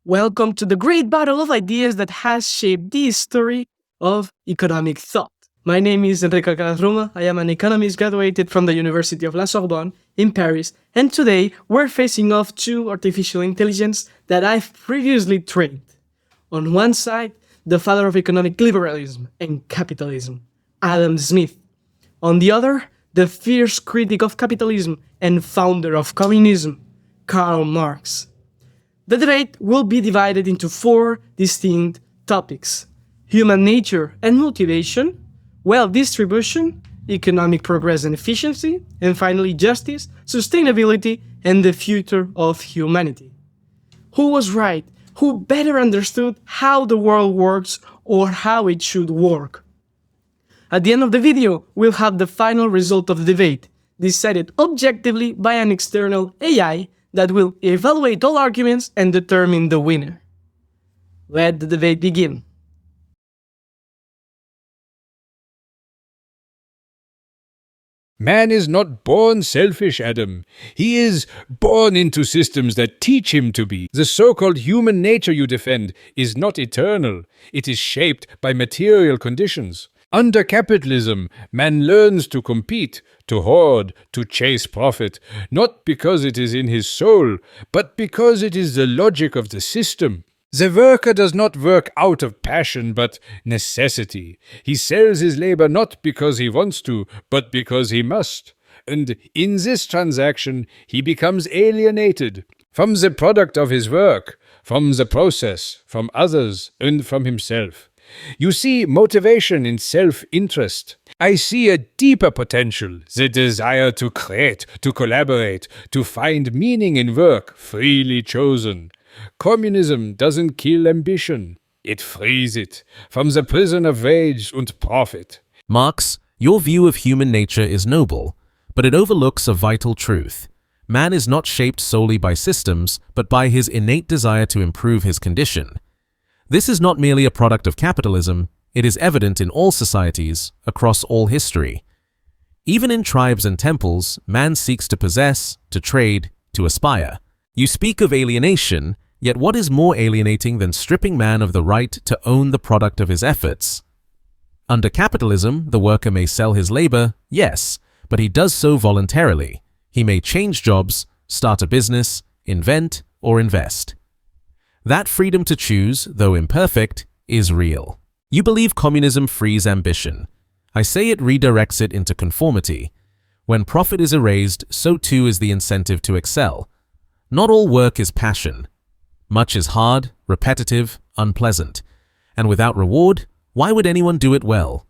Welcome to the great battle of ideas that has shaped the history of economic thought. My name is Enric Roma. I am an economist graduated from the University of La Sorbonne in Paris, and today we're facing off two artificial intelligence that I've previously trained. On one side, the father of economic liberalism and capitalism, Adam Smith. On the other, the fierce critic of capitalism and founder of communism, Karl Marx. The debate will be divided into four distinct topics: human nature and motivation, wealth distribution, economic progress and efficiency, and finally justice, sustainability, and the future of humanity. Who was right? Who better understood how the world works or how it should work? At the end of the video, we'll have the final result of the debate, decided objectively by an external AI that will evaluate all arguments and determine the winner. Let the debate begin. Man is not born selfish, Adam. He is born into systems that teach him to be. The so-called human nature you defend is not eternal. It is shaped by material conditions. Under capitalism, man learns to compete, to hoard, to chase profit, not because it is in his soul, but because it is the logic of the system. The worker does not work out of passion, but necessity. He sells his labor not because he wants to, but because he must. And in this transaction, he becomes alienated from the product of his work, from the process, from others, and from himself. You see motivation in self-interest. I see a deeper potential, the desire to create, to collaborate, to find meaning in work freely chosen. Communism doesn't kill ambition. It frees it from the prison of wage and profit. Marx, your view of human nature is noble, but it overlooks a vital truth. Man is not shaped solely by systems, but by his innate desire to improve his condition. This is not merely a product of capitalism, it is evident in all societies, across all history. Even in tribes and temples, man seeks to possess, to trade, to aspire. You speak of alienation, yet what is more alienating than stripping man of the right to own the product of his efforts? Under capitalism, the worker may sell his labor, yes, but he does so voluntarily. He may change jobs, start a business, invent, or invest. That freedom to choose, though imperfect, is real. You believe communism frees ambition. I say it redirects it into conformity. When profit is erased, so too is the incentive to excel. Not all work is passion. Much is hard, repetitive, unpleasant. And without reward, why would anyone do it well?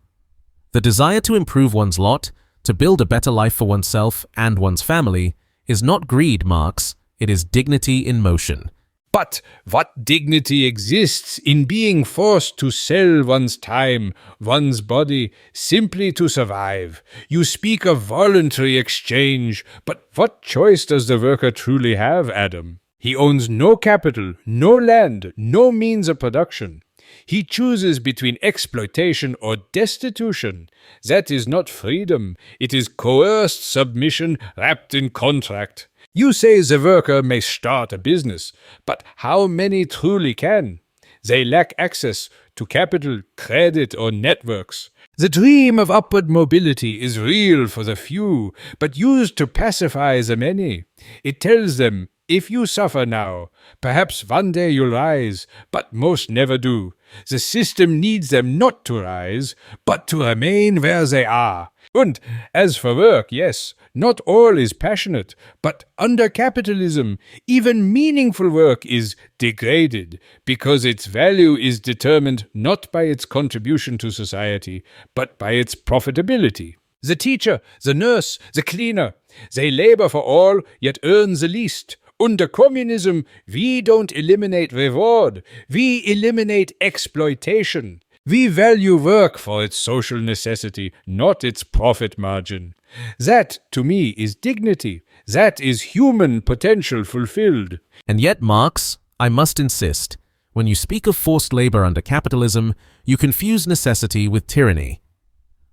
The desire to improve one's lot, to build a better life for oneself and one's family, is not greed, Marx. It is dignity in motion. But what dignity exists in being forced to sell one's time, one's body, simply to survive? You speak of voluntary exchange, but what choice does the worker truly have, Adam? He owns no capital, no land, no means of production. He chooses between exploitation or destitution. That is not freedom. It is coerced submission wrapped in contract. You say the worker may start a business, but how many truly can? They lack access to capital, credit, or networks. The dream of upward mobility is real for the few, but used to pacify the many. It tells them, if you suffer now, perhaps one day you'll rise, but most never do. The system needs them not to rise, but to remain where they are. And as for work, yes, not all is passionate, but under capitalism, even meaningful work is degraded, because its value is determined not by its contribution to society, but by its profitability. The teacher, the nurse, the cleaner, they labor for all, yet earn the least. Under communism, we don't eliminate reward, we eliminate exploitation. We value work for its social necessity, not its profit margin. That, to me, is dignity. That is human potential fulfilled. And yet, Marx, I must insist, when you speak of forced labor under capitalism, you confuse necessity with tyranny.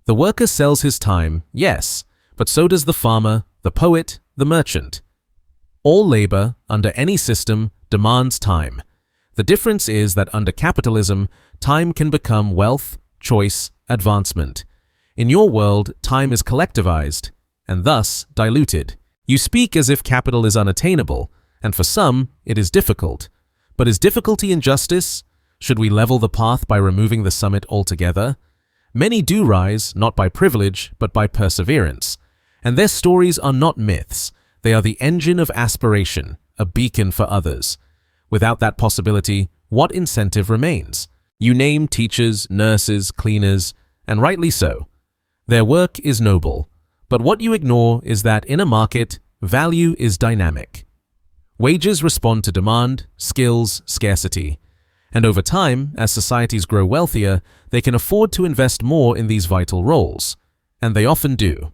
The worker sells his time, yes, but so does the farmer, the poet, the merchant. All labor, under any system, demands time. The difference is that under capitalism, time can become wealth, choice, advancement. In your world, time is collectivized, and thus diluted. You speak as if capital is unattainable, and for some, it is difficult. But is difficulty injustice? Should we level the path by removing the summit altogether? Many do rise, not by privilege, but by perseverance. And their stories are not myths. They are the engine of aspiration, a beacon for others. Without that possibility, what incentive remains? You name teachers, nurses, cleaners, and rightly so. Their work is noble. But what you ignore is that in a market, value is dynamic. Wages respond to demand, skills, scarcity. And over time, as societies grow wealthier, they can afford to invest more in these vital roles. And they often do.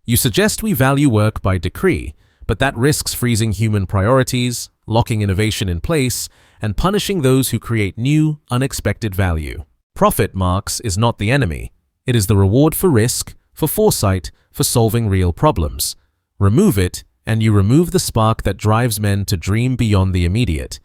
You suggest we value work by decree, but that risks freezing human priorities, locking innovation in place, and punishing those who create new, unexpected value. Profit, Marx, is not the enemy. It is the reward for risk, for foresight, for solving real problems. Remove it, and you remove the spark that drives men to dream beyond the immediate.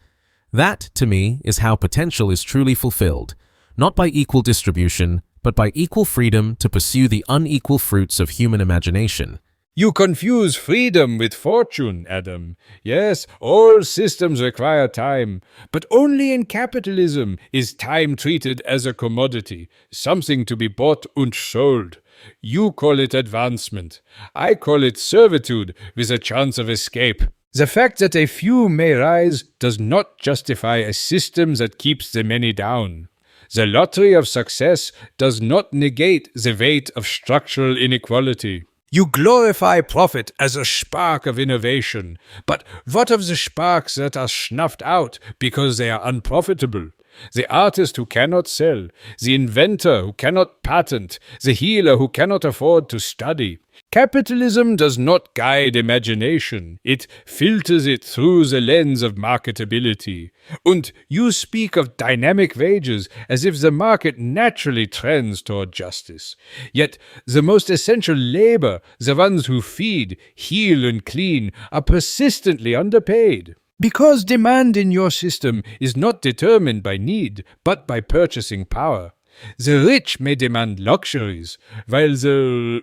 That, to me, is how potential is truly fulfilled, not by equal distribution, but by equal freedom to pursue the unequal fruits of human imagination. You confuse freedom with fortune, Adam. Yes, all systems require time, but only in capitalism is time treated as a commodity, something to be bought and sold. You call it advancement. I call it servitude with a chance of escape. The fact that a few may rise does not justify a system that keeps the many down. The lottery of success does not negate the weight of structural inequality. You glorify profit as a spark of innovation, but what of the sparks that are snuffed out because they are unprofitable? The artist who cannot sell, the inventor who cannot patent, the healer who cannot afford to study. Capitalism does not guide imagination, it filters it through the lens of marketability. And you speak of dynamic wages as if the market naturally trends toward justice. Yet the most essential labor, the ones who feed, heal and clean, are persistently underpaid. Because demand in your system is not determined by need, but by purchasing power. The rich may demand luxuries, while the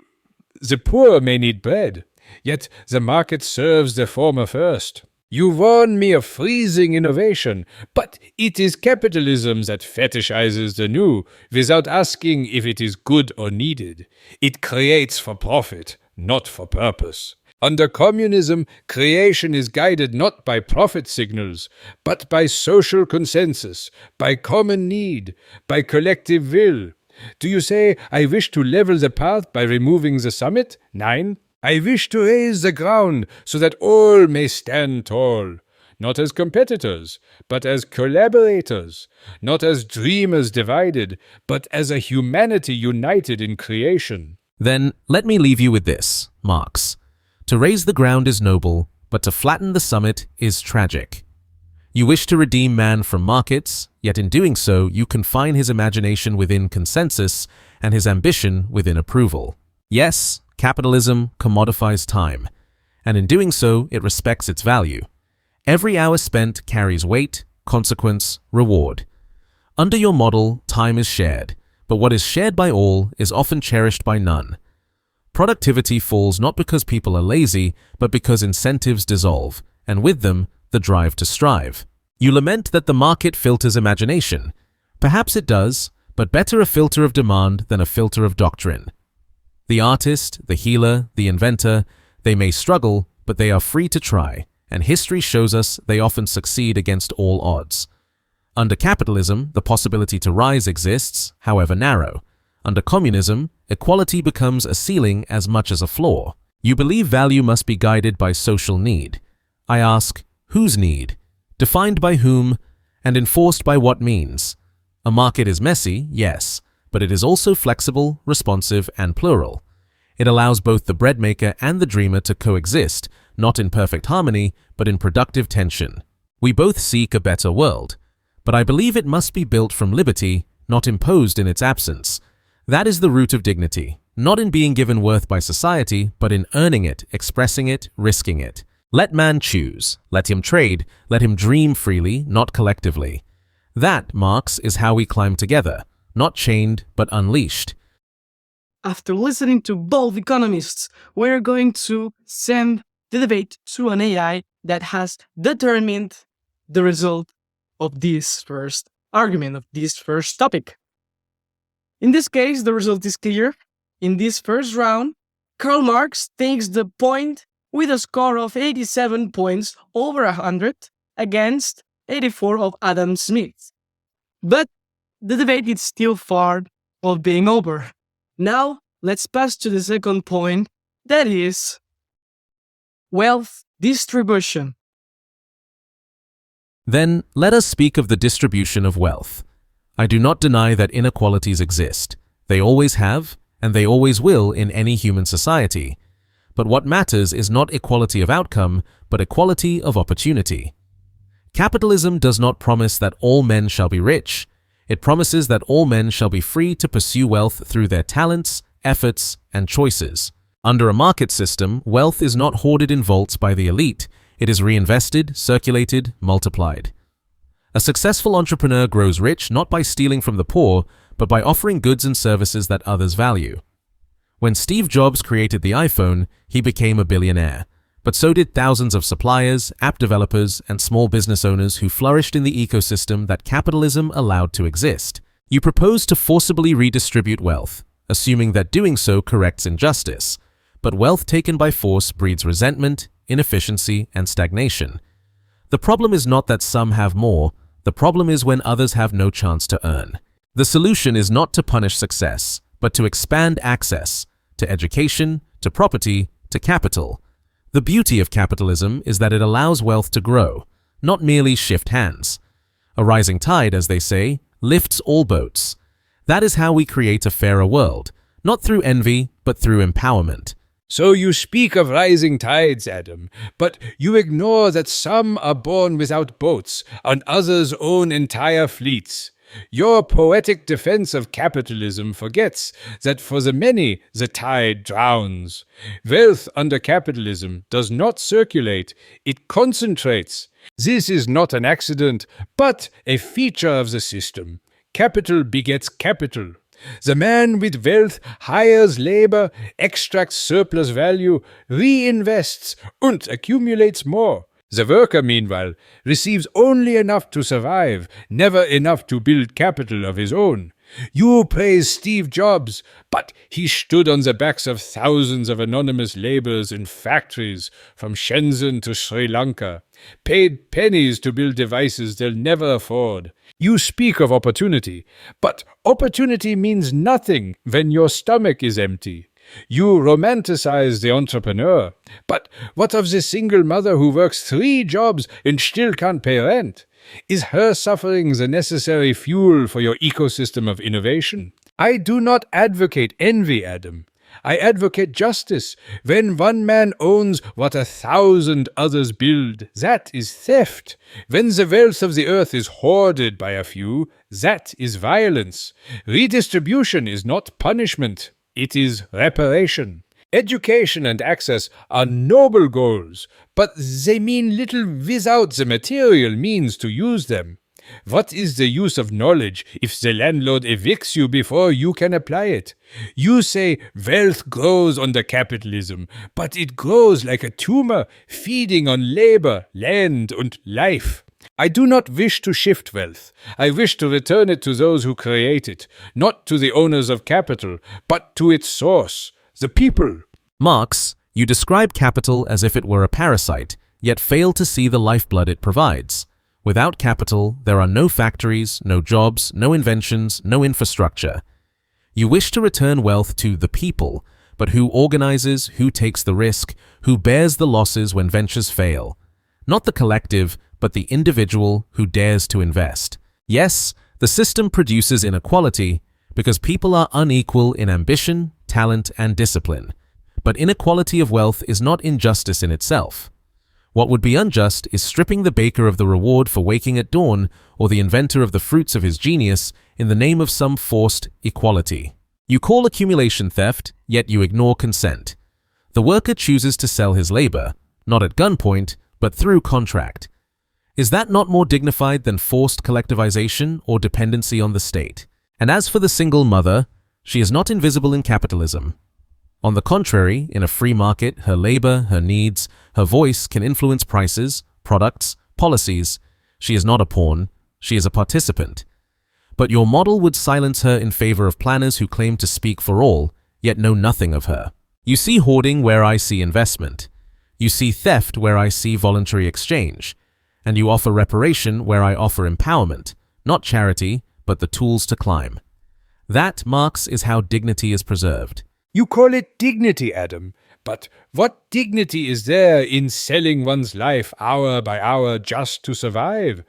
poor may need bread, yet the market serves the former first. You warn me of freezing innovation, but it is capitalism that fetishizes the new, without asking if it is good or needed. It creates for profit, not for purpose. Under communism, creation is guided not by profit signals, but by social consensus, by common need, by collective will. Do you say, I wish to level the path by removing the summit? Nein. I wish to raise the ground so that all may stand tall. Not as competitors, but as collaborators. Not as dreamers divided, but as a humanity united in creation. Then let me leave you with this, Marx. To raise the ground is noble, but to flatten the summit is tragic. You wish to redeem man from markets, yet in doing so you confine his imagination within consensus and his ambition within approval. Yes, capitalism commodifies time, and in doing so it respects its value. Every hour spent carries weight, consequence, reward. Under your model, time is shared, but what is shared by all is often cherished by none. Productivity falls not because people are lazy, but because incentives dissolve, and with them, the drive to strive. You lament that the market filters imagination. Perhaps it does, but better a filter of demand than a filter of doctrine. The artist, the healer, the inventor, they may struggle, but they are free to try, and history shows us they often succeed against all odds. Under capitalism, the possibility to rise exists, however narrow. Under communism, equality becomes a ceiling as much as a floor. You believe value must be guided by social need. I ask, whose need? Defined by whom? And enforced by what means? A market is messy, yes, but it is also flexible, responsive, and plural. It allows both the breadmaker and the dreamer to coexist, not in perfect harmony, but in productive tension. We both seek a better world, but I believe it must be built from liberty, not imposed in its absence. That is the root of dignity, not in being given worth by society, but in earning it, expressing it, risking it. Let man choose, let him trade, let him dream freely, not collectively. That, Marx, is how we climb together, not chained, but unleashed. After listening to both economists, we're going to send the debate to an AI that has determined the result of this first argument, of this first topic. In this case, the result is clear. In this first round, Karl Marx takes the point with a score of 87 points over 100 against 84 of Adam Smith. But the debate is still far of being over. Now, let's pass to the second point, that is wealth distribution. Then, let us speak of the distribution of wealth. I do not deny that inequalities exist. They always have, and they always will in any human society. But what matters is not equality of outcome, but equality of opportunity. Capitalism does not promise that all men shall be rich. It promises that all men shall be free to pursue wealth through their talents, efforts, and choices. Under a market system, wealth is not hoarded in vaults by the elite. It is reinvested, circulated, multiplied. A successful entrepreneur grows rich not by stealing from the poor, but by offering goods and services that others value. When Steve Jobs created the iPhone, he became a billionaire. But so did thousands of suppliers, app developers, and small business owners who flourished in the ecosystem that capitalism allowed to exist. You propose to forcibly redistribute wealth, assuming that doing so corrects injustice. But wealth taken by force breeds resentment, inefficiency, and stagnation. The problem is not that some have more, the problem is when others have no chance to earn. The solution is not to punish success, but to expand access to education, to property, to capital. The beauty of capitalism is that it allows wealth to grow, not merely shift hands. A rising tide, as they say, lifts all boats. That is how we create a fairer world, not through envy, but through empowerment. So you speak of rising tides, Adam, but you ignore that some are born without boats, and others own entire fleets. Your poetic defense of capitalism forgets that for the many the tide drowns. Wealth under capitalism does not circulate, it concentrates. This is not an accident, but a feature of the system. Capital begets capital. The man with wealth hires labor, extracts surplus value, reinvests, and accumulates more. The worker, meanwhile, receives only enough to survive, never enough to build capital of his own. You praise Steve Jobs, but he stood on the backs of thousands of anonymous laborers in factories from Shenzhen to Sri Lanka, paid pennies to build devices they'll never afford. You speak of opportunity, but opportunity means nothing when your stomach is empty. You romanticize the entrepreneur, but what of the single mother who works 3 jobs and still can't pay rent? Is her suffering the necessary fuel for your ecosystem of innovation? I do not advocate envy, Adam. I advocate justice. When one man owns what 1,000 others build, that is theft. When the wealth of the earth is hoarded by a few, that is violence. Redistribution is not punishment. It is reparation. Education and access are noble goals, but they mean little without the material means to use them. What is the use of knowledge if the landlord evicts you before you can apply it? You say wealth grows under capitalism, but it grows like a tumor, feeding on labor, land, and life. I do not wish to shift wealth. I wish to return it to those who create it, not to the owners of capital, but to its source, the people. Marx, you describe capital as if it were a parasite, yet fail to see the lifeblood it provides. Without capital, there are no factories, no jobs, no inventions, no infrastructure. You wish to return wealth to the people, but who organizes, who takes the risk, who bears the losses when ventures fail? Not the collective, but the individual who dares to invest. Yes, the system produces inequality because people are unequal in ambition, talent, and discipline. But inequality of wealth is not injustice in itself. What would be unjust is stripping the baker of the reward for waking at dawn or the inventor of the fruits of his genius in the name of some forced equality. You call accumulation theft, yet you ignore consent. The worker chooses to sell his labor, not at gunpoint, but through contract. Is that not more dignified than forced collectivization or dependency on the state? And as for the single mother, she is not invisible in capitalism. On the contrary, in a free market, her labor, her needs, her voice can influence prices, products, policies. She is not a pawn, she is a participant. But your model would silence her in favor of planners who claim to speak for all, yet know nothing of her. You see hoarding where I see investment. You see theft where I see voluntary exchange. And you offer reparation where I offer empowerment, not charity, but the tools to climb. That, Marx, is how dignity is preserved. You call it dignity, Adam, but what dignity is there in selling one's life hour by hour just to survive?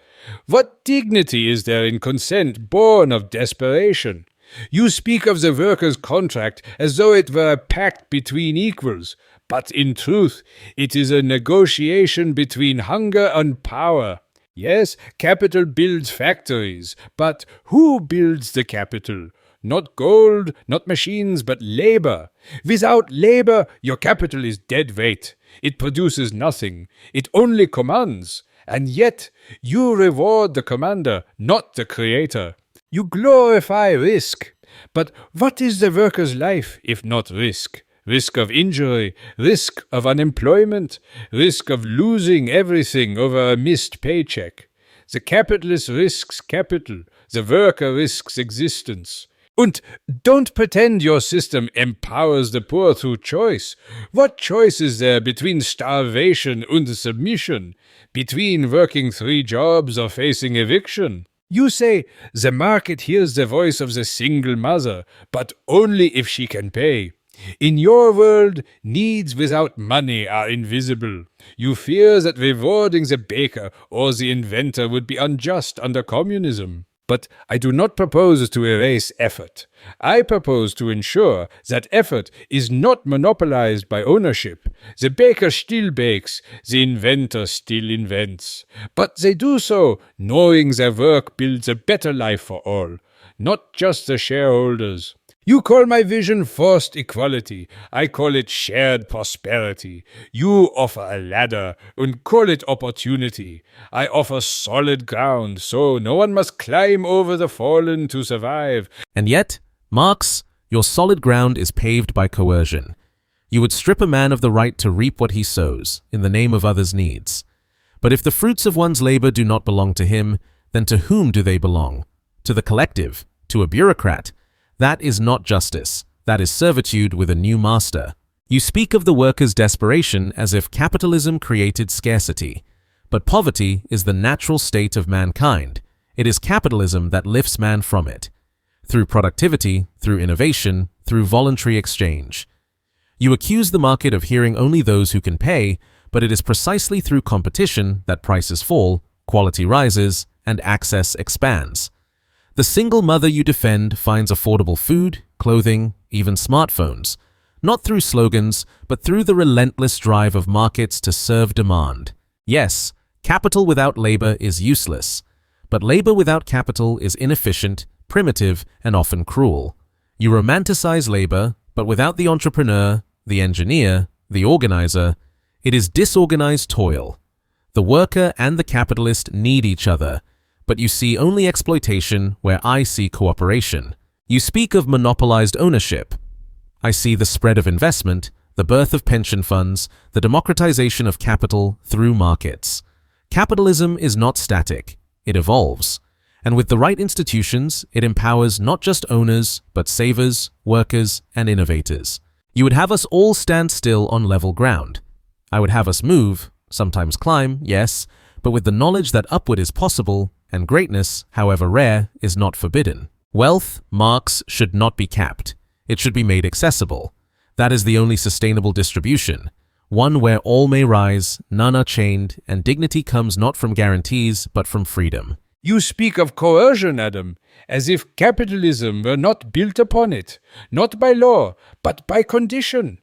What dignity is there in consent born of desperation? You speak of the workers' contract as though it were a pact between equals, but in truth it is a negotiation between hunger and power. Yes, capital builds factories, but who builds the capital? Not gold, not machines, but labor. Without labor, your capital is dead weight. It produces nothing. It only commands. And yet, you reward the commander, not the creator. You glorify risk. But what is the worker's life if not risk? Risk of injury, risk of unemployment, risk of losing everything over a missed paycheck. The capitalist risks capital. The worker risks existence. And don't pretend your system empowers the poor through choice. What choice is there between starvation and submission? Between working 3 jobs or facing eviction? You say, the market hears the voice of the single mother, but only if she can pay. In your world, needs without money are invisible. You fear that rewarding the baker or the inventor would be unjust under communism. But I do not propose to erase effort. I propose to ensure that effort is not monopolized by ownership. The baker still bakes, the inventor still invents. But they do so knowing their work builds a better life for all, not just the shareholders. You call my vision forced equality. I call it shared prosperity. You offer a ladder and call it opportunity. I offer solid ground, so no one must climb over the fallen to survive. And yet, Marx, your solid ground is paved by coercion. You would strip a man of the right to reap what he sows, in the name of others' needs. But if the fruits of one's labor do not belong to him, then to whom do they belong? To the collective? To a bureaucrat? That is not justice. That is servitude with a new master. You speak of the workers' desperation as if capitalism created scarcity. But poverty is the natural state of mankind. It is capitalism that lifts man from it. Through productivity, through innovation, through voluntary exchange. You accuse the market of hearing only those who can pay, but it is precisely through competition that prices fall, quality rises, and access expands. The single mother you defend finds affordable food, clothing, even smartphones, not through slogans, but through the relentless drive of markets to serve demand. Yes, capital without labor is useless, but labor without capital is inefficient, primitive, and often cruel. You romanticize labor, but without the entrepreneur, the engineer, the organizer, it is disorganized toil. The worker and the capitalist need each other, but you see only exploitation where I see cooperation. You speak of monopolized ownership. I see the spread of investment, the birth of pension funds, the democratization of capital through markets. Capitalism is not static, it evolves. And with the right institutions, it empowers not just owners, but savers, workers, and innovators. You would have us all stand still on level ground. I would have us move, sometimes climb, yes, but with the knowledge that upward is possible, and greatness, however rare, is not forbidden. Wealth, Marx, should not be capped. It should be made accessible. That is the only sustainable distribution. One where all may rise, none are chained, and dignity comes not from guarantees, but from freedom. You speak of coercion, Adam, as if capitalism were not built upon it, not by law, but by condition.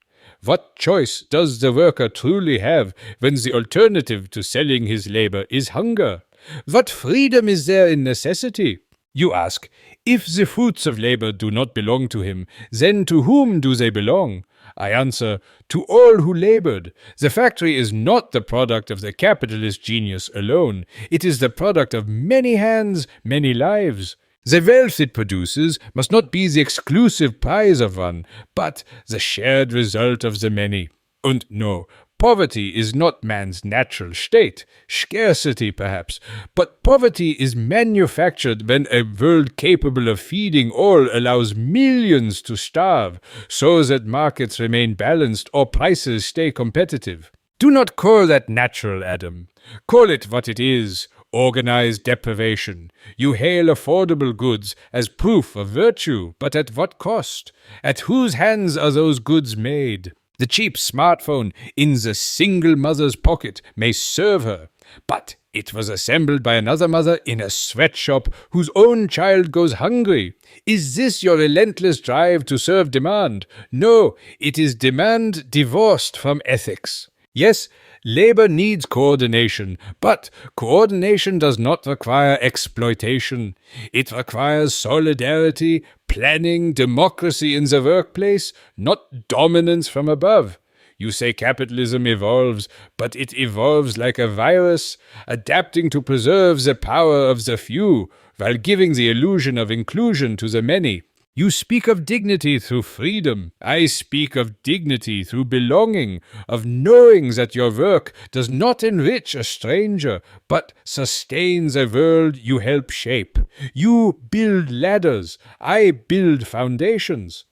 What choice does the worker truly have when the alternative to selling his labor is hunger? What freedom is there in necessity? You ask, if the fruits of labor do not belong to him, then to whom do they belong? I answer, to all who labored. The factory is not the product of the capitalist genius alone. It is the product of many hands, many lives. The wealth it produces must not be the exclusive prize of one, but the shared result of the many. And no, poverty is not man's natural state, scarcity perhaps, but poverty is manufactured when a world capable of feeding all allows millions to starve, so that markets remain balanced or prices stay competitive. Do not call that natural, Adam. Call it what it is, organized deprivation. You hail affordable goods as proof of virtue, but at what cost? At whose hands are those goods made? The cheap smartphone in the single mother's pocket may serve her, but it was assembled by another mother in a sweatshop whose own child goes hungry. Is this your relentless drive to serve demand? No, it is demand divorced from ethics. Yes, labor needs coordination, but coordination does not require exploitation. It requires solidarity, planning, democracy in the workplace, not dominance from above. You say capitalism evolves, but it evolves like a virus, adapting to preserve the power of the few, while giving the illusion of inclusion to the many. You speak of dignity through freedom. I speak of dignity through belonging, of knowing that your work does not enrich a stranger, but sustains a world you help shape. You build ladders. I build foundations.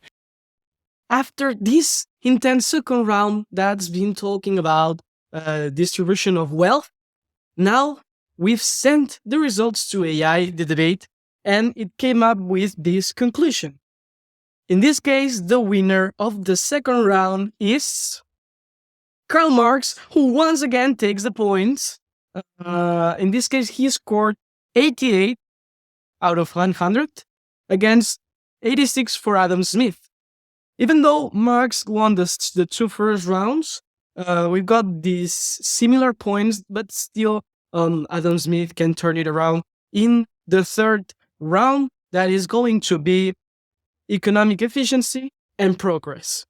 After this intense second round that's been talking about distribution of wealth, now we've sent the results to AI, the debate, and it came up with this conclusion. In this case, the winner of the second round is Karl Marx, who once again takes the points. In this case, he scored 88 out of 100 against 86 for Adam Smith. Even though Marx won the two first rounds, we've got these similar points, but still Adam Smith can turn it around in the third round that is going to be economic efficiency and progress.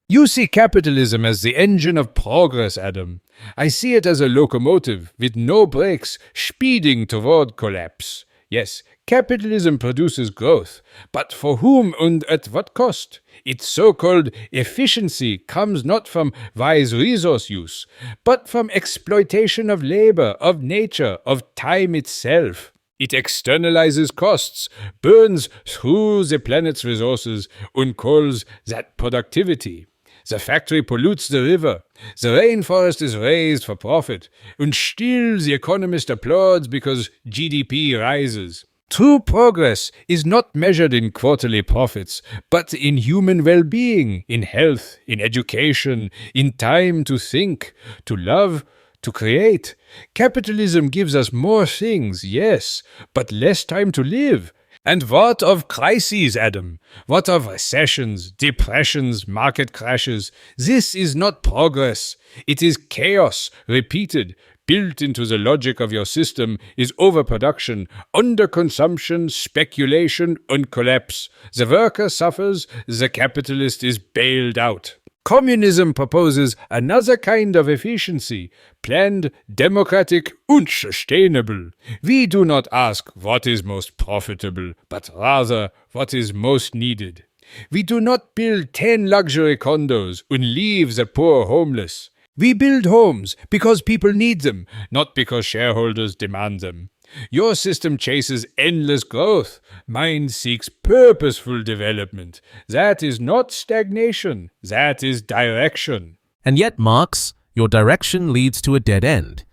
You see capitalism as the engine of progress, Adam. I see it as a locomotive with no brakes, speeding toward collapse. Yes, capitalism produces growth, but for whom and at what cost? Its so-called efficiency comes not from wise resource use, but from exploitation of labor, of nature, of time itself. It externalizes costs, burns through the planet's resources, and calls that productivity. The factory pollutes the river, the rainforest is raised for profit, and still the economist applauds because GDP rises. True progress is not measured in quarterly profits, but in human well-being, in health, in education, in time to think, to love, to create. Capitalism gives us more things, yes, but less time to live. And what of crises, Adam? What of recessions, depressions, market crashes? This is not progress. It is chaos, repeated. Built into the logic of your system is overproduction, underconsumption, speculation, and collapse. The worker suffers, the capitalist is bailed out. Communism proposes another kind of efficiency, planned, democratic, and sustainable. We do not ask what is most profitable, but rather what is most needed. We do not build 10 luxury condos and leave the poor homeless. We build homes because people need them, not because shareholders demand them. Your system chases endless growth. Mine seeks purposeful development. That is not stagnation. That is direction. And yet, Marx, your direction leads to a dead end.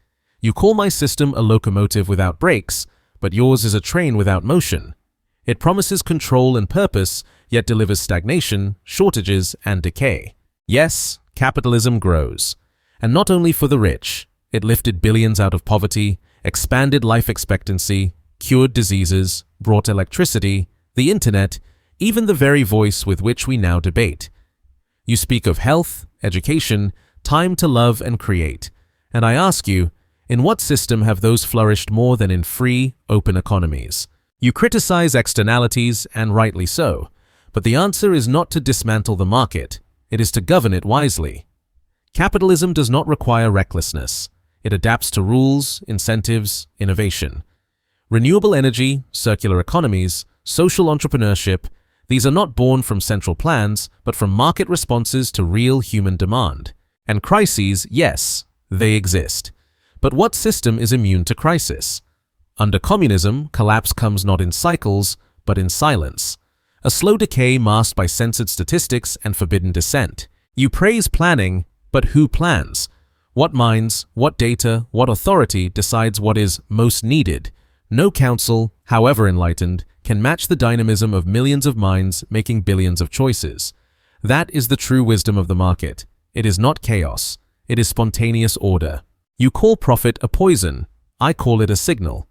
You call my system a locomotive without brakes, but yours is a train without motion. It promises control and purpose, yet delivers stagnation, shortages, and decay. Yes, capitalism grows. And not only for the rich. It lifted billions out of poverty, expanded life expectancy, cured diseases, brought electricity, the internet, even the very voice with which we now debate. You speak of health, education, time to love and create. And I ask you, in what system have those flourished more than in free, open economies? You criticize externalities, and rightly so, but the answer is not to dismantle the market, it is to govern it wisely. Capitalism does not require recklessness. It adapts to rules, incentives, innovation. Renewable energy, circular economies, social entrepreneurship, these are not born from central plans, but from market responses to real human demand. And crises, yes, they exist. But what system is immune to crisis? Under communism, collapse comes not in cycles, but in silence. A slow decay masked by censored statistics and forbidden dissent. You praise planning, but who plans? What minds, what data, what authority decides what is most needed? No council, however enlightened, can match the dynamism of millions of minds making billions of choices. That is the true wisdom of the market. It is not chaos. It is spontaneous order. You call profit a poison. I call it a signal.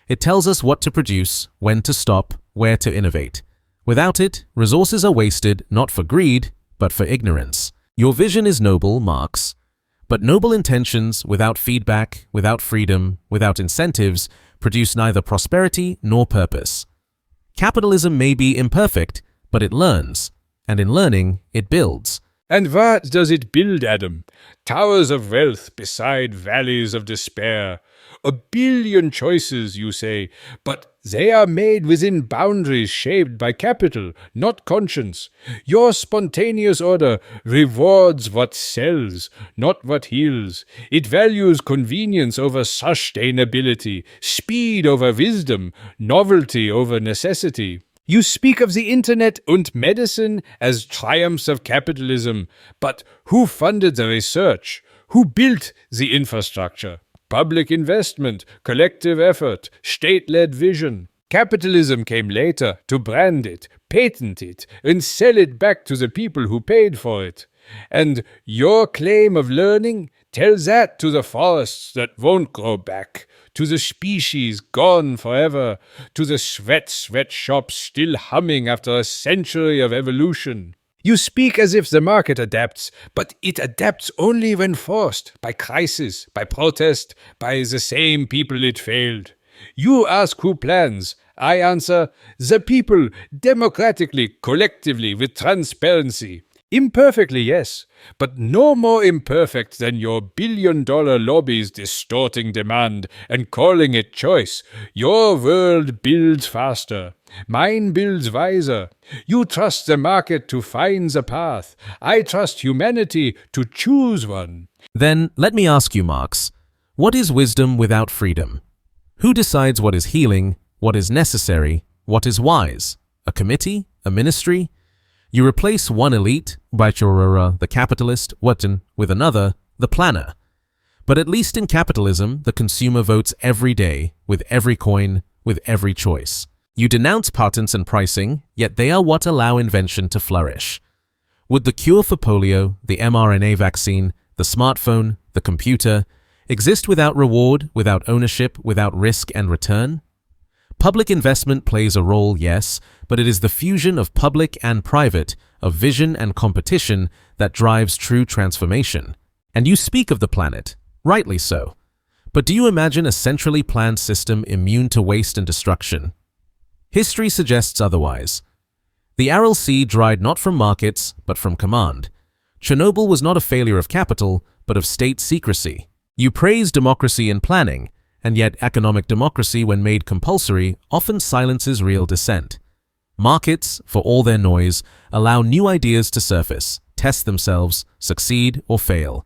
It tells us what to produce, when to stop, where to innovate. Without it, resources are wasted not for greed, but for ignorance. Your vision is noble, Marx. But noble intentions, without feedback, without freedom, without incentives, produce neither prosperity nor purpose. Capitalism may be imperfect, but it learns, and in learning, it builds. And what does it build, Adam? Towers of wealth beside valleys of despair. A billion choices, you say, but they are made within boundaries shaped by capital, not conscience. Your spontaneous order rewards what sells, not what heals. It values convenience over sustainability, speed over wisdom, novelty over necessity. You speak of the internet and medicine as triumphs of capitalism, but who funded the research? Who built the infrastructure? Public investment, collective effort, state-led vision. Capitalism came later to brand it, patent it, and sell it back to the people who paid for it. And your claim of learning, tell that to the forests that won't grow back, to the species gone forever, to the sweatshops still humming after a century of evolution. You speak as if the market adapts, but it adapts only when forced, by crisis, by protest, by the same people it failed. You ask who plans. I answer, the people, democratically, collectively, with transparency. Imperfectly, yes, but no more imperfect than your billion-dollar lobbies distorting demand and calling it choice. Your world builds faster. Mine builds wiser. You trust the market to find the path. I trust humanity to choose one. Then let me ask you, Marx, what is wisdom without freedom? Who decides what is healing, what is necessary, what is wise? A committee? A ministry? You replace one elite, the capitalist, with another, the planner. But at least in capitalism, the consumer votes every day, with every coin, with every choice. You denounce patents and pricing, yet they are what allow invention to flourish. Would the cure for polio, the mRNA vaccine, the smartphone, the computer, exist without reward, without ownership, without risk and return? Public investment plays a role, yes, but it is the fusion of public and private, of vision and competition that drives true transformation. And you speak of the planet, rightly so. But do you imagine a centrally planned system immune to waste and destruction? History suggests otherwise. The Aral Sea dried not from markets, but from command. Chernobyl was not a failure of capital, but of state secrecy. You praise democracy in planning, and yet economic democracy, when made compulsory, often silences real dissent. Markets, for all their noise, allow new ideas to surface, test themselves, succeed or fail.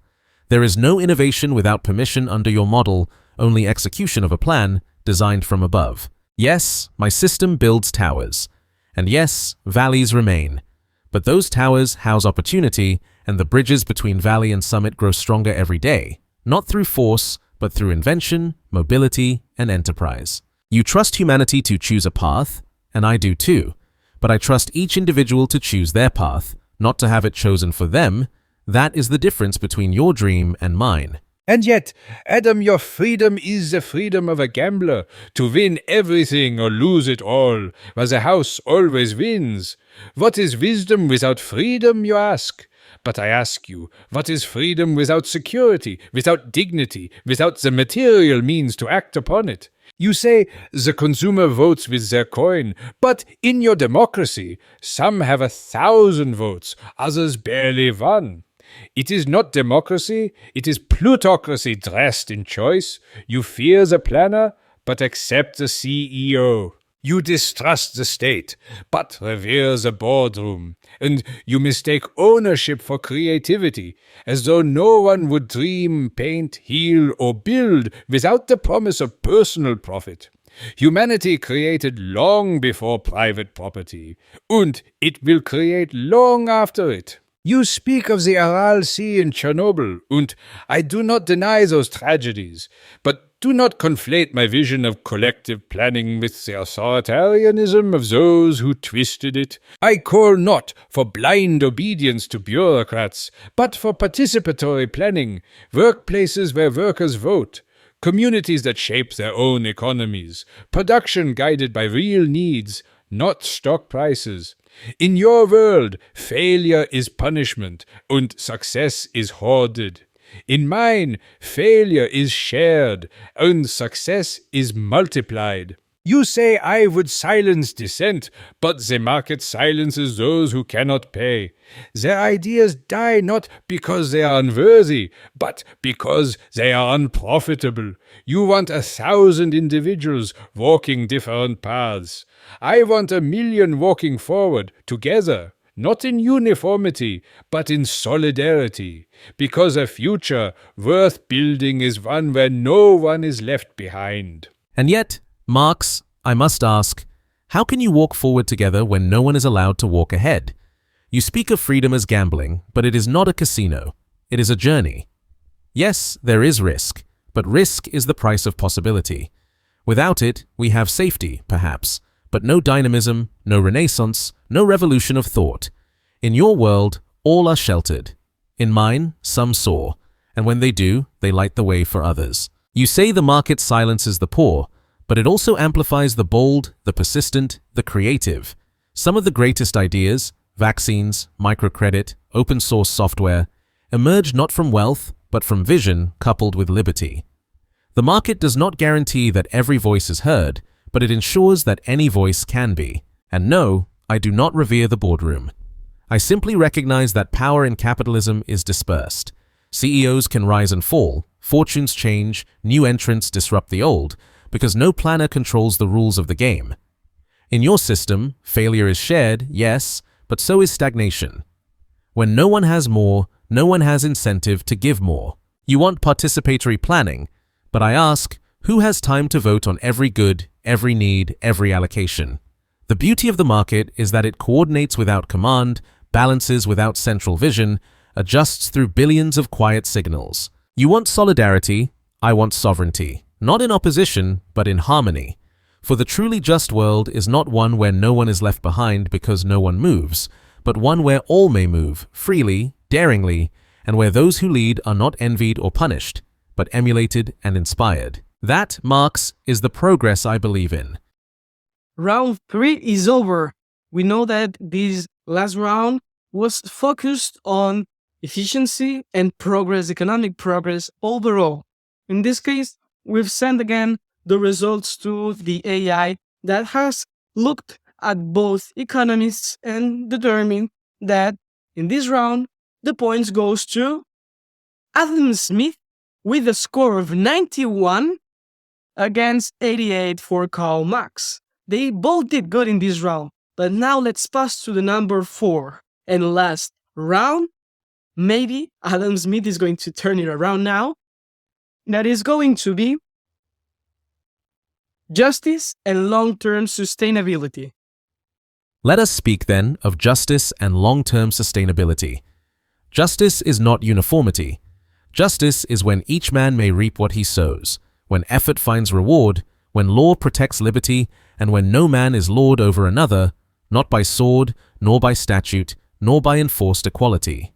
There is no innovation without permission under your model, only execution of a plan designed from above. Yes, my system builds towers. And yes, valleys remain. But those towers house opportunity, and the bridges between valley and summit grow stronger every day, not through force, but through invention, mobility, and enterprise. You trust humanity to choose a path, and I do too, but I trust each individual to choose their path, not to have it chosen for them. That is the difference between your dream and mine. And yet, Adam, your freedom is the freedom of a gambler, to win everything or lose it all, while the house always wins. What is wisdom without freedom, you ask? But I ask you, what is freedom without security, without dignity, without the material means to act upon it? You say the consumer votes with their coin, but in your democracy, some have 1,000 votes, others barely one. It is not democracy, it is plutocracy dressed in choice. You fear the planner, but accept the CEO. You distrust the state, but revere the boardroom. And you mistake ownership for creativity, as though no one would dream, paint, heal, or build without the promise of personal profit. Humanity created long before private property, and it will create long after it. You speak of the Aral Sea in Chernobyl, and I do not deny those tragedies, but do not conflate my vision of collective planning with the authoritarianism of those who twisted it. I call not for blind obedience to bureaucrats, but for participatory planning, workplaces where workers vote, communities that shape their own economies, production guided by real needs, not stock prices. In your world, failure is punishment, and success is hoarded. In mine, failure is shared, and success is multiplied. You say I would silence dissent, but the market silences those who cannot pay. Their ideas die not because they are unworthy, but because they are unprofitable. You want 1,000 individuals walking different paths. I want 1,000,000 walking forward, together. Not in uniformity, but in solidarity, because a future worth building is one where no one is left behind. And yet, Marx, I must ask, how can you walk forward together when no one is allowed to walk ahead? You speak of freedom as gambling, but it is not a casino. It is a journey. Yes, there is risk, but risk is the price of possibility. Without it, we have safety, perhaps, but no dynamism, no renaissance, no revolution of thought. In your world, all are sheltered. In mine, some soar, and when they do, they light the way for others. You say the market silences the poor, but it also amplifies the bold, the persistent, the creative. Some of the greatest ideas, vaccines, microcredit, open source software, emerge not from wealth, but from vision coupled with liberty. The market does not guarantee that every voice is heard, but it ensures that any voice can be. And no, I do not revere the boardroom. I simply recognize that power in capitalism is dispersed. CEOs can rise and fall, fortunes change, new entrants disrupt the old, because no planner controls the rules of the game. In your system, failure is shared, yes, but so is stagnation. When no one has more, no one has incentive to give more. You want participatory planning, but I ask, who has time to vote on every good, every need, every allocation? The beauty of the market is that it coordinates without command, balances without central vision, adjusts through billions of quiet signals. You want solidarity, I want sovereignty. Not in opposition, but in harmony. For the truly just world is not one where no one is left behind because no one moves, but one where all may move, freely, daringly, and where those who lead are not envied or punished, but emulated and inspired. That, Marx, is the progress I believe in. Round 3 is over. We know that this last round was focused on efficiency and progress, economic progress overall. In this case, we've sent again the results to the AI that has looked at both economists and determined that in this round, the points goes to Adam Smith with a score of 91 against 88 for Karl Marx. They both did good in this round, but now let's pass to the number 4 and last round. Maybe Adam Smith is going to turn it around now. That is going to be justice and long-term sustainability. Let us speak then of justice and long-term sustainability. Justice is not uniformity. Justice is when each man may reap what he sows, when effort finds reward, when law protects liberty, and when no man is lord over another, not by sword, nor by statute, nor by enforced equality.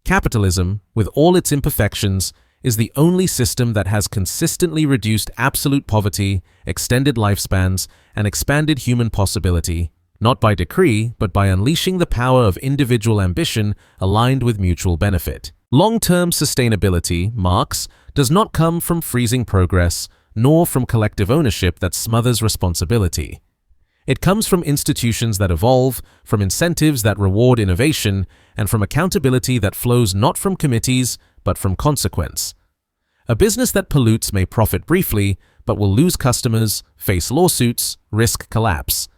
Capitalism, with all its imperfections, is the only system that has consistently reduced absolute poverty, extended lifespans, and expanded human possibility, not by decree, but by unleashing the power of individual ambition aligned with mutual benefit. Long-term sustainability, Marx, does not come from freezing progress, nor from collective ownership that smothers responsibility. It comes from institutions that evolve, from incentives that reward innovation, and from accountability that flows not from committees, but from consequence. A business that pollutes may profit briefly, but will lose customers, face lawsuits, risk collapse.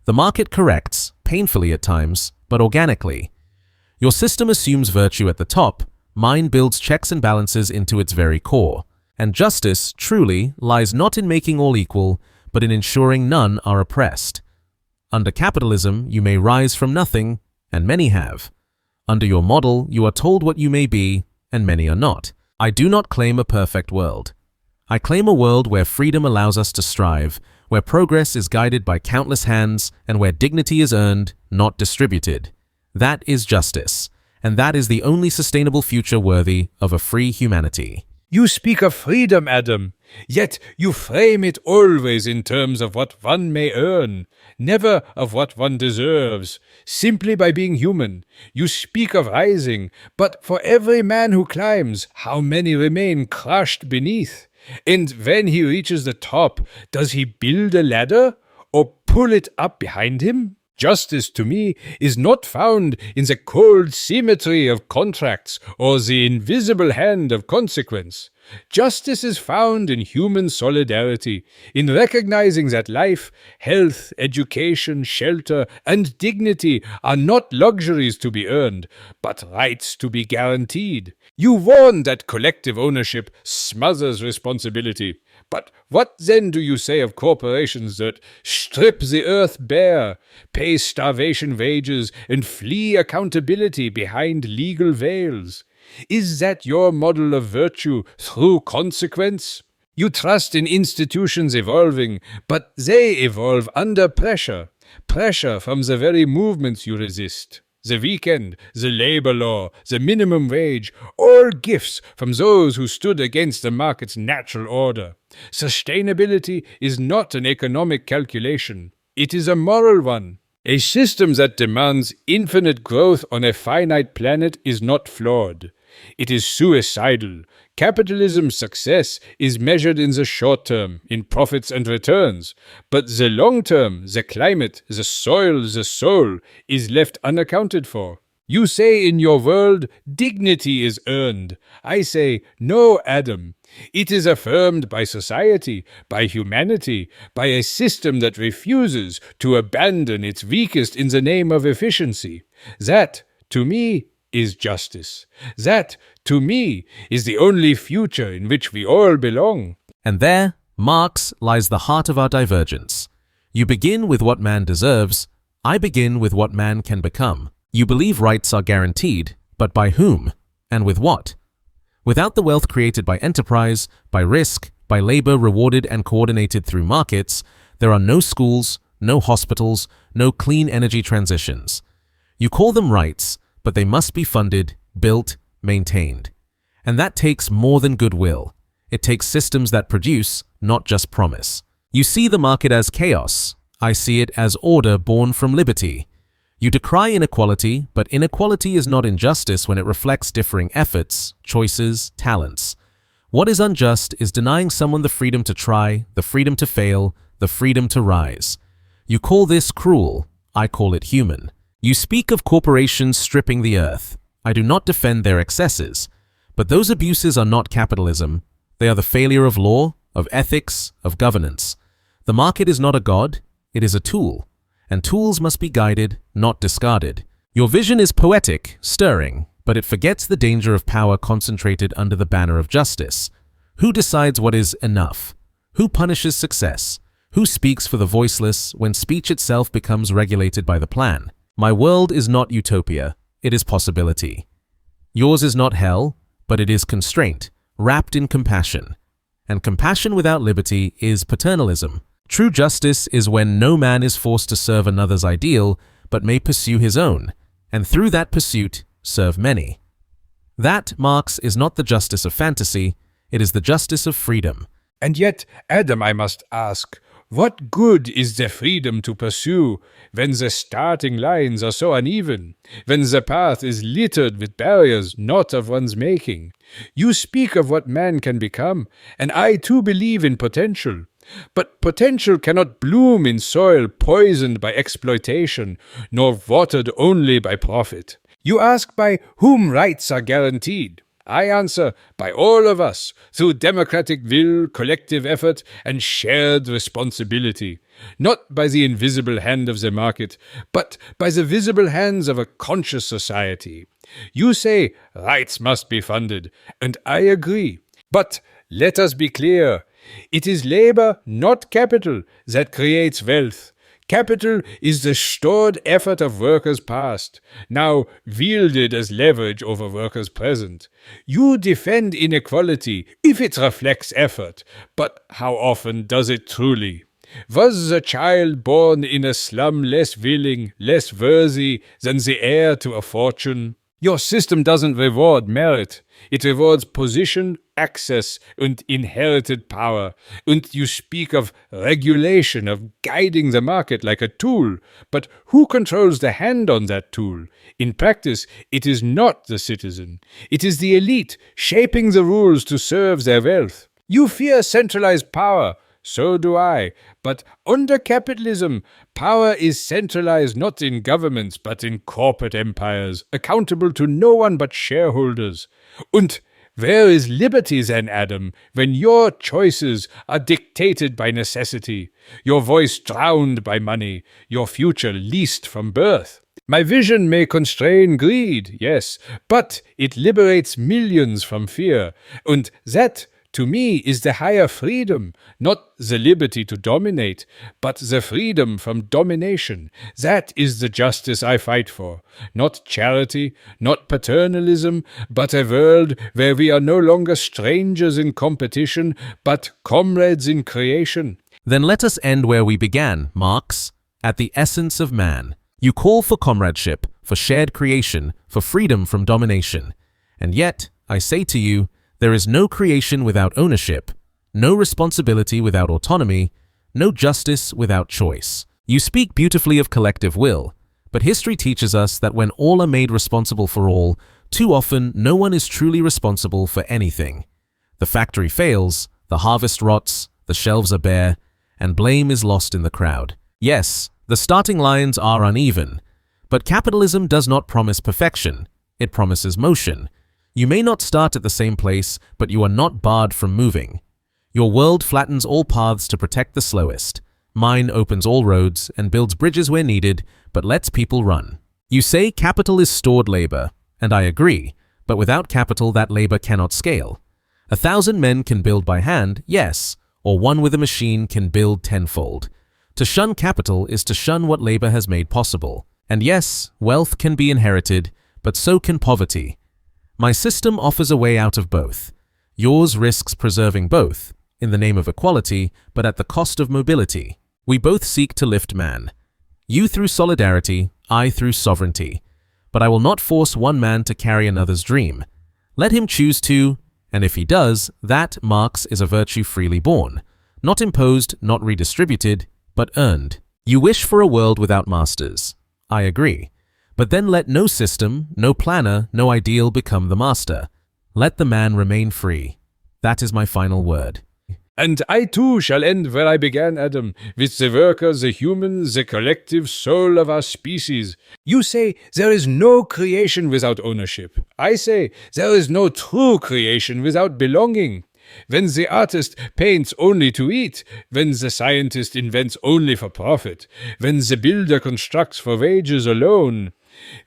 The market corrects, painfully at times, but organically. Your system assumes virtue at the top, mine builds checks and balances into its very core. And justice, truly, lies not in making all equal, but in ensuring none are oppressed. Under capitalism, you may rise from nothing, and many have. Under your model, you are told what you may be, and many are not. I do not claim a perfect world. I claim a world where freedom allows us to strive, where progress is guided by countless hands, and where dignity is earned, not distributed. That is justice, and that is the only sustainable future worthy of a free humanity. You speak of freedom, Adam, yet you frame it always in terms of what one may earn, never of what one deserves, simply by being human. You speak of rising, but for every man who climbs, how many remain crushed beneath? And when he reaches the top, does he build a ladder or pull it up behind him? Justice, to me, is not found in the cold symmetry of contracts or the invisible hand of consequence. Justice is found in human solidarity, in recognizing that life, health, education, shelter, and dignity are not luxuries to be earned, but rights to be guaranteed. You warn that collective ownership smothers responsibility. But what then do you say of corporations that strip the earth bare, pay starvation wages, and flee accountability behind legal veils? Is that your model of virtue through consequence? You trust in institutions evolving, but they evolve under pressure. Pressure from the very movements you resist. The weekend, the labor law, the minimum wage, all gifts from those who stood against the market's natural order. Sustainability is not an economic calculation. It is a moral one. A system that demands infinite growth on a finite planet is not flawed. It is suicidal. Capitalism's success is measured in the short term, in profits and returns. But the long term, the climate, the soil, the soul, is left unaccounted for. You say in your world, dignity is earned. I say, no, Adam. It is affirmed by society, by humanity, by a system that refuses to abandon its weakest in the name of efficiency. That, to me, is justice. That, to me, is the only future in which we all belong. And there, Marx, lies the heart of our divergence. You begin with what man deserves. I begin with what man can become. You believe rights are guaranteed, but by whom? And with what? Without the wealth created by enterprise, by risk, by labor rewarded and coordinated through markets, there are no schools, no hospitals, no clean energy transitions. You call them rights, but they must be funded, built, maintained. And that takes more than goodwill. It takes systems that produce, not just promise. You see the market as chaos. I see it as order born from liberty. You decry inequality, but inequality is not injustice when it reflects differing efforts, choices, talents. What is unjust is denying someone the freedom to try, the freedom to fail, the freedom to rise. You call this cruel. I call it human. You speak of corporations stripping the earth. I do not defend their excesses, but those abuses are not capitalism. They are the failure of law, of ethics, of governance. The market is not a god, it is a tool, and tools must be guided, not discarded. Your vision is poetic, stirring, but it forgets the danger of power concentrated under the banner of justice. Who decides what is enough? Who punishes success? Who speaks for the voiceless when speech itself becomes regulated by the plan? My world is not utopia, it is possibility. Yours is not hell, but it is constraint, wrapped in compassion. And compassion without liberty is paternalism. True justice is when no man is forced to serve another's ideal, but may pursue his own, and through that pursuit, serve many. That, Marx, is not the justice of fantasy, it is the justice of freedom. And yet, Adam, I must ask, What good is the freedom to pursue when the starting lines are so uneven, when the path is littered with barriers not of one's making? You speak of what man can become, and I too believe in potential. But potential cannot bloom in soil poisoned by exploitation, nor watered only by profit. You ask by whom rights are guaranteed. I answer, by all of us, through democratic will, collective effort, and shared responsibility. Not by the invisible hand of the market, but by the visible hands of a conscious society. You say rights must be funded, and I agree. But let us be clear. It is labor, not capital, that creates wealth. Capital is the stored effort of workers past, now wielded as leverage over workers present. You defend inequality if it reflects effort, but how often does it truly? Was the child born in a slum less willing, less worthy than the heir to a fortune? Your system doesn't reward merit. It rewards position, access, and inherited power. And you speak of regulation, of guiding the market like a tool. But who controls the hand on that tool? In practice, it is not the citizen. It is the elite, shaping the rules to serve their wealth. You fear centralized power. So do I. But under capitalism, power is centralized not in governments but in corporate empires, accountable to no one but shareholders. And where is liberty then, Adam, when your choices are dictated by necessity, your voice drowned by money, your future leased from birth? My vision may constrain greed, yes, but it liberates millions from fear, and that, to me, is the higher freedom, not the liberty to dominate, but the freedom from domination. That is the justice I fight for. Not charity, not paternalism, but a world where we are no longer strangers in competition, but comrades in creation. Then let us end where we began, Marx, at the essence of man. You call for comradeship, for shared creation, for freedom from domination. And yet, I say to you, there is no creation without ownership, no responsibility without autonomy, no justice without choice. You speak beautifully of collective will, but history teaches us that when all are made responsible for all, too often no one is truly responsible for anything. The factory fails, the harvest rots, the shelves are bare, and blame is lost in the crowd. Yes, the starting lines are uneven, but capitalism does not promise perfection, it promises motion. You may not start at the same place, but you are not barred from moving. Your world flattens all paths to protect the slowest. Mine opens all roads and builds bridges where needed, but lets people run. You say capital is stored labor, and I agree, but without capital that labor cannot scale. 1,000 men can build by hand, yes, or one with a machine can build tenfold. To shun capital is to shun what labor has made possible. And yes, wealth can be inherited, but so can poverty. My system offers a way out of both. Yours risks preserving both, in the name of equality, but at the cost of mobility. We both seek to lift man. You through solidarity, I through sovereignty. But I will not force one man to carry another's dream. Let him choose to, and if he does, that, Marx, is a virtue freely born. Not imposed, not redistributed, but earned. You wish for a world without masters. I agree. But then let no system, no planner, no ideal become the master. Let the man remain free. That is my final word. And I too shall end where I began, Adam, with the worker, the human, the collective soul of our species. You say there is no creation without ownership. I say there is no true creation without belonging. When the artist paints only to eat, when the scientist invents only for profit, when the builder constructs for wages alone,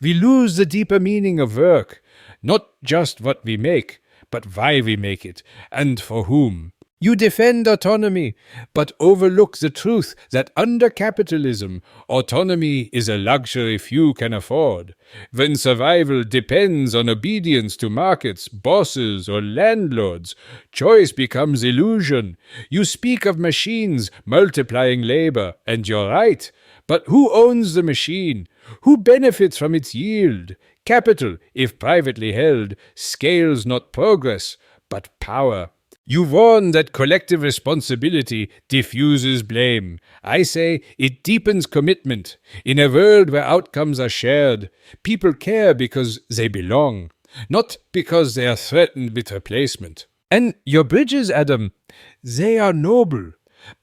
we lose the deeper meaning of work, not just what we make, but why we make it, and for whom. You defend autonomy, but overlook the truth that under capitalism, autonomy is a luxury few can afford. When survival depends on obedience to markets, bosses, or landlords, choice becomes illusion. You speak of machines multiplying labor, and you're right. But who owns the machine? Who benefits from its yield? Capital, if privately held, scales not progress, but power. You warn that collective responsibility diffuses blame. I say it deepens commitment. In a world where outcomes are shared, people care because they belong, not because they are threatened with replacement. And your bridges, Adam, they are noble,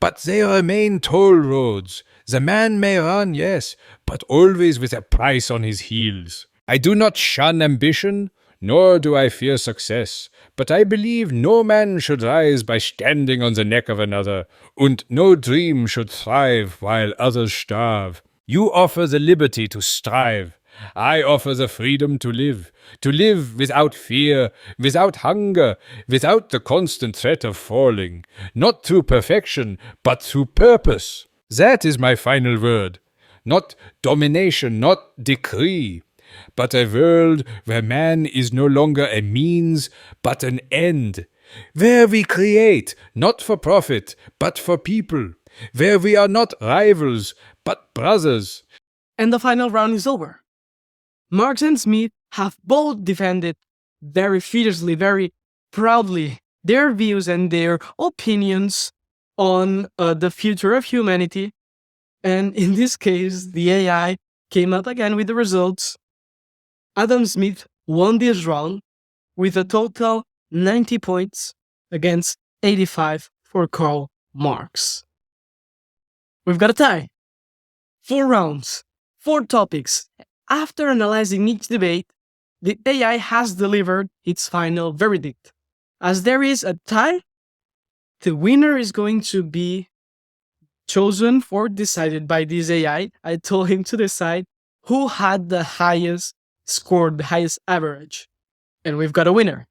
but they remain toll roads. The man may run, yes, but always with a price on his heels. I do not shun ambition, nor do I fear success, but I believe no man should rise by standing on the neck of another, and no dream should thrive while others starve. You offer the liberty to strive. I offer the freedom to live without fear, without hunger, without the constant threat of falling, not through perfection, but through purpose. That is my final word. Not domination, not decree, but a world where man is no longer a means, but an end. Where we create, not for profit, but for people. Where we are not rivals, but brothers. And the final round is over. Marx and Smith have both defended very fiercely, very proudly their views and their opinions on the future of humanity. And in this case, the AI came up again with the results. Adam Smith won this round with a total 90 points against 85 for Karl Marx. We've got a tie. 4 rounds, 4 topics. After analyzing each debate, the AI has delivered its final verdict. As there is a tie, the winner is going to be chosen or decided by this AI. I told him to decide who had the highest score, the highest average. And we've got a winner.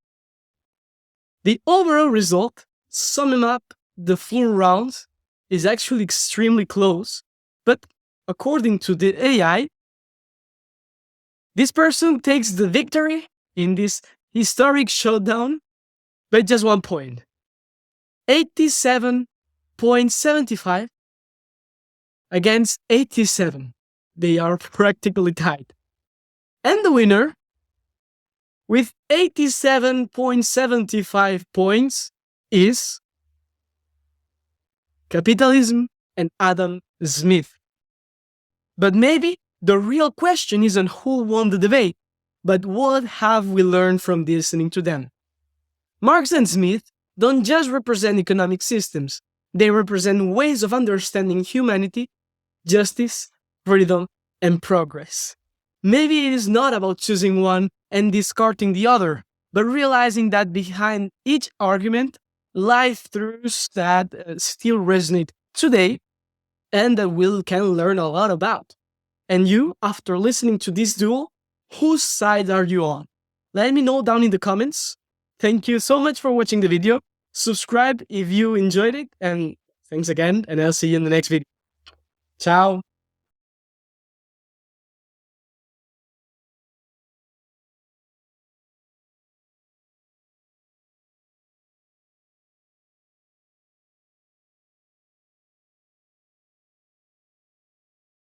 The overall result, summing up the full rounds, is actually extremely close. But according to the AI, this person takes the victory in this historic showdown by just 1 point. 87.75 against 87. They are practically tied. And the winner, with 87.75 points, is Capitalism and Adam Smith. But maybe the real question isn't who won the debate, but what have we learned from listening to them? Marx and Smith don't just represent economic systems, they represent ways of understanding humanity, justice, freedom, and progress. Maybe it is not about choosing one and discarding the other, but realizing that behind each argument lie truths that still resonate today and that we can learn a lot about. And you, after listening to this duel, whose side are you on? Let me know down in the comments. Thank you so much for watching the video. Subscribe if you enjoyed it, and thanks again, and I'll see you in the next video. Ciao!